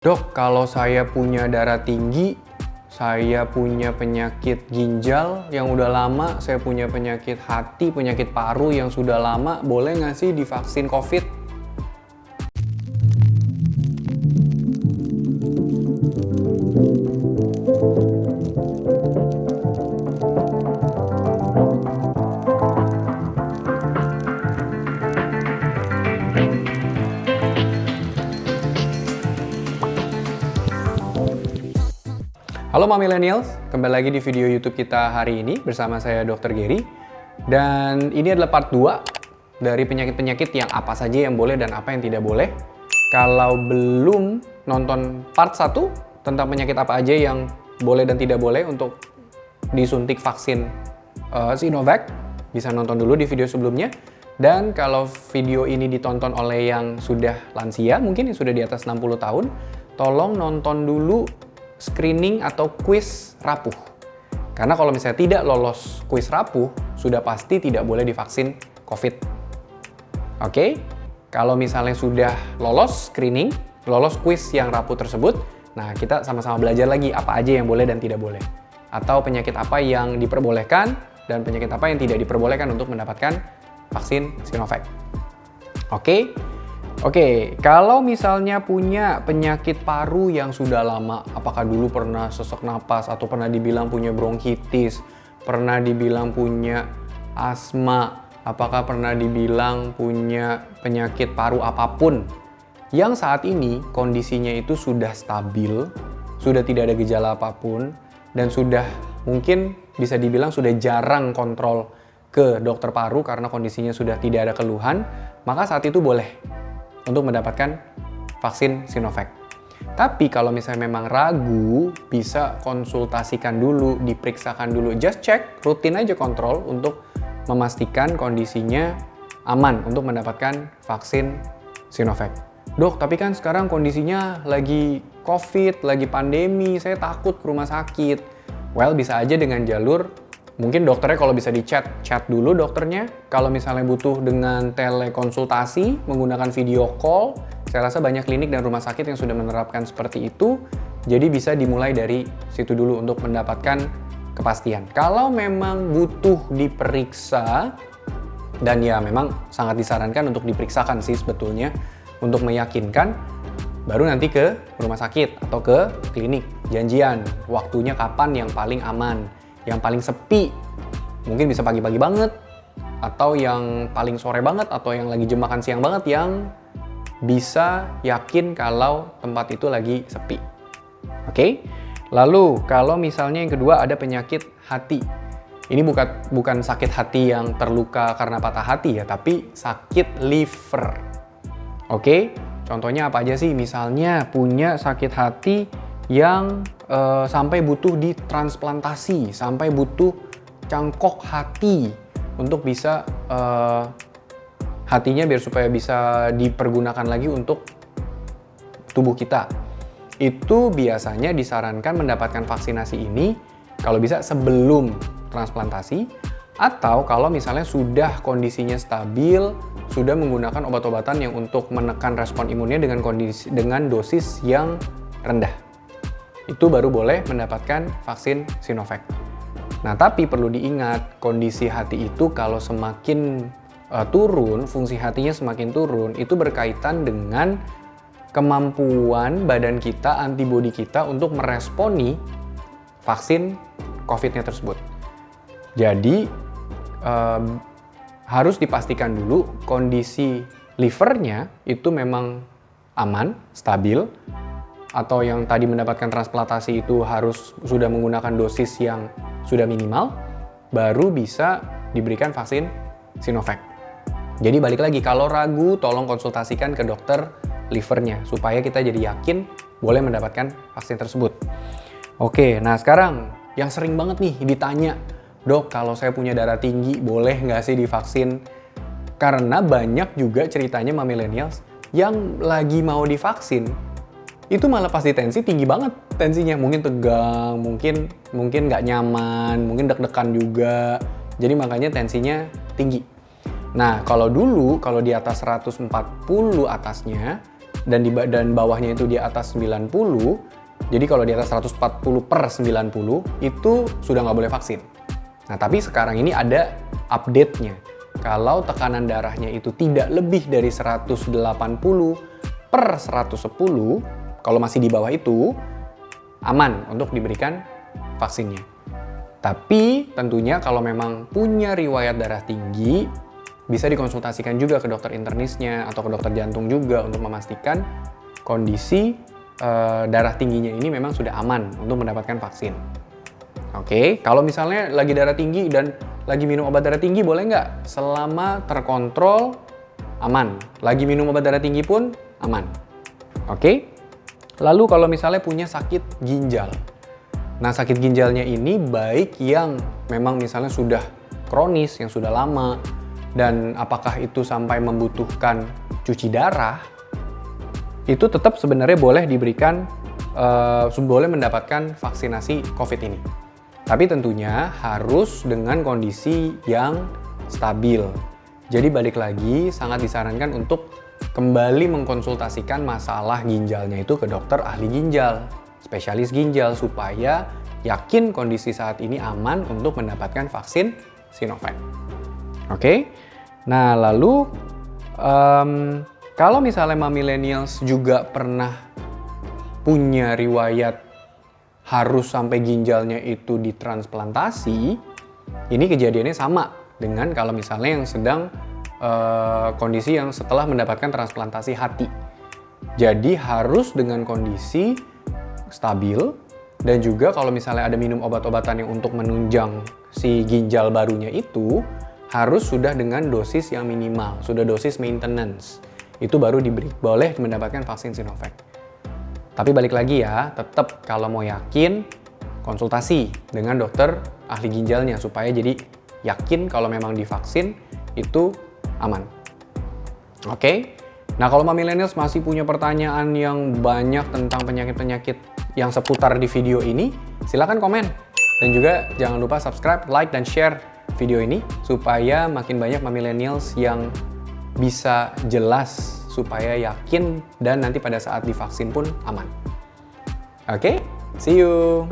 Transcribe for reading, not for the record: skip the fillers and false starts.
Dok, kalau saya punya darah tinggi, saya punya penyakit ginjal yang udah lama, saya punya penyakit hati, penyakit paru yang sudah lama, boleh nggak sih divaksin COVID? Halo Millennials, kembali lagi di video YouTube kita hari ini bersama saya Dr. Gary. Dan ini adalah part 2 dari penyakit-penyakit yang apa saja yang boleh dan apa yang tidak boleh. Kalau belum nonton part 1 tentang penyakit apa aja yang boleh dan tidak boleh untuk disuntik vaksin Sinovac, bisa nonton dulu di video sebelumnya. Dan kalau video ini ditonton oleh yang sudah lansia, mungkin yang sudah di atas 60 tahun, tolong nonton dulu screening atau quiz rapuh. Karena kalau misalnya tidak lolos quiz rapuh, sudah pasti tidak boleh divaksin COVID. Oke? Kalau misalnya sudah lolos screening, lolos quiz yang rapuh tersebut, nah kita sama-sama belajar lagi apa aja yang boleh dan tidak boleh. Atau penyakit apa yang diperbolehkan dan penyakit apa yang tidak diperbolehkan untuk mendapatkan vaksin Sinovac. Oke, kalau misalnya punya penyakit paru yang sudah lama, apakah dulu pernah sesak napas atau pernah dibilang punya bronkitis, pernah dibilang punya asma, apakah pernah dibilang punya penyakit paru apapun, yang saat ini kondisinya itu sudah stabil, sudah tidak ada gejala apapun, dan sudah mungkin bisa dibilang sudah jarang kontrol ke dokter paru karena kondisinya sudah tidak ada keluhan, maka saat itu boleh untuk mendapatkan vaksin Sinovac. Tapi kalau misalnya memang ragu, bisa konsultasikan dulu, diperiksakan dulu, just check, rutin aja kontrol untuk memastikan kondisinya aman untuk mendapatkan vaksin Sinovac. Dok, tapi kan sekarang kondisinya lagi COVID, lagi pandemi, saya takut ke rumah sakit. Well, bisa aja dengan jalur, mungkin dokternya kalau bisa chat dulu dokternya. Kalau misalnya butuh dengan telekonsultasi, menggunakan video call, saya rasa banyak klinik dan rumah sakit yang sudah menerapkan seperti itu. Jadi bisa dimulai dari situ dulu untuk mendapatkan kepastian. Kalau memang butuh diperiksa, dan ya memang sangat disarankan untuk diperiksakan sih sebetulnya, untuk meyakinkan, baru nanti ke rumah sakit atau ke klinik. Janjian, waktunya kapan yang paling aman, yang paling sepi, mungkin bisa pagi-pagi banget, atau yang paling sore banget, atau yang lagi jam makan siang banget, yang bisa yakin kalau tempat itu lagi sepi. Oke? Lalu, kalau misalnya yang kedua ada penyakit hati. Ini bukan sakit hati yang terluka karena patah hati ya, tapi sakit liver. Oke? Contohnya apa aja sih? Misalnya punya sakit hati yang sampai butuh ditransplantasi, sampai butuh cangkok hati untuk bisa hatinya biar supaya bisa dipergunakan lagi untuk tubuh kita. Itu biasanya disarankan mendapatkan vaksinasi ini kalau bisa sebelum transplantasi, atau kalau misalnya sudah kondisinya stabil, sudah menggunakan obat-obatan yang untuk menekan respon imunnya dengan dosis yang rendah. Itu baru boleh mendapatkan vaksin Sinovac. Nah, tapi perlu diingat, kondisi hati itu kalau semakin turun, fungsi hatinya semakin turun, itu berkaitan dengan kemampuan badan kita, antibodi kita untuk meresponi vaksin COVID-nya tersebut. Jadi, harus dipastikan dulu kondisi livernya itu memang aman, stabil, atau yang tadi mendapatkan transplantasi itu harus sudah menggunakan dosis yang sudah minimal, baru bisa diberikan vaksin Sinovac. Jadi balik lagi, kalau ragu tolong konsultasikan ke dokter livernya, supaya kita jadi yakin boleh mendapatkan vaksin tersebut. Oke, nah sekarang yang sering banget nih ditanya, dok kalau saya punya darah tinggi boleh nggak sih divaksin? Karena banyak juga ceritanya millennials yang lagi mau divaksin, itu malah pasti tensi tinggi banget, tensinya mungkin tegang, mungkin nggak nyaman, mungkin deg-degan juga, jadi makanya tensinya tinggi. Nah, kalau dulu, kalau di atas 140 atasnya, dan bawahnya itu di atas 90, jadi kalau di atas 140/90 itu sudah nggak boleh vaksin. Nah, tapi sekarang ini ada update-nya. Kalau tekanan darahnya itu tidak lebih dari 180/110, kalau masih di bawah itu, aman untuk diberikan vaksinnya. Tapi tentunya kalau memang punya riwayat darah tinggi, bisa dikonsultasikan juga ke dokter internisnya atau ke dokter jantung juga untuk memastikan kondisi darah tingginya ini memang sudah aman untuk mendapatkan vaksin. Oke, kalau misalnya lagi darah tinggi dan lagi minum obat darah tinggi boleh nggak? Selama terkontrol, aman. Lagi minum obat darah tinggi pun aman. Oke, lalu kalau misalnya punya sakit ginjal. Nah, sakit ginjalnya ini baik yang memang misalnya sudah kronis, yang sudah lama, dan apakah itu sampai membutuhkan cuci darah, itu tetap sebenarnya boleh diberikan, boleh mendapatkan vaksinasi COVID ini. Tapi tentunya harus dengan kondisi yang stabil. Jadi balik lagi, sangat disarankan untuk kembali mengkonsultasikan masalah ginjalnya itu ke dokter ahli ginjal, spesialis ginjal, supaya yakin kondisi saat ini aman untuk mendapatkan vaksin Sinovac. Oke, nah lalu kalau misalnya millennials juga pernah punya riwayat harus sampai ginjalnya itu ditransplantasi, ini kejadiannya sama dengan kalau misalnya yang sedang kondisi yang setelah mendapatkan transplantasi hati. Jadi harus dengan kondisi stabil, dan juga kalau misalnya ada minum obat-obatan yang untuk menunjang si ginjal barunya itu, harus sudah dengan dosis yang minimal, sudah dosis maintenance. Itu baru boleh mendapatkan vaksin Sinovac. Tapi balik lagi ya, tetap kalau mau yakin, konsultasi dengan dokter ahli ginjalnya supaya jadi yakin kalau memang divaksin itu aman. Oke? Nah, kalau millennials masih punya pertanyaan yang banyak tentang penyakit-penyakit yang seputar di video ini, silakan komen. Dan juga jangan lupa subscribe, like, dan share video ini supaya makin banyak millennials yang bisa jelas, supaya yakin dan nanti pada saat divaksin pun aman. Oke? See you!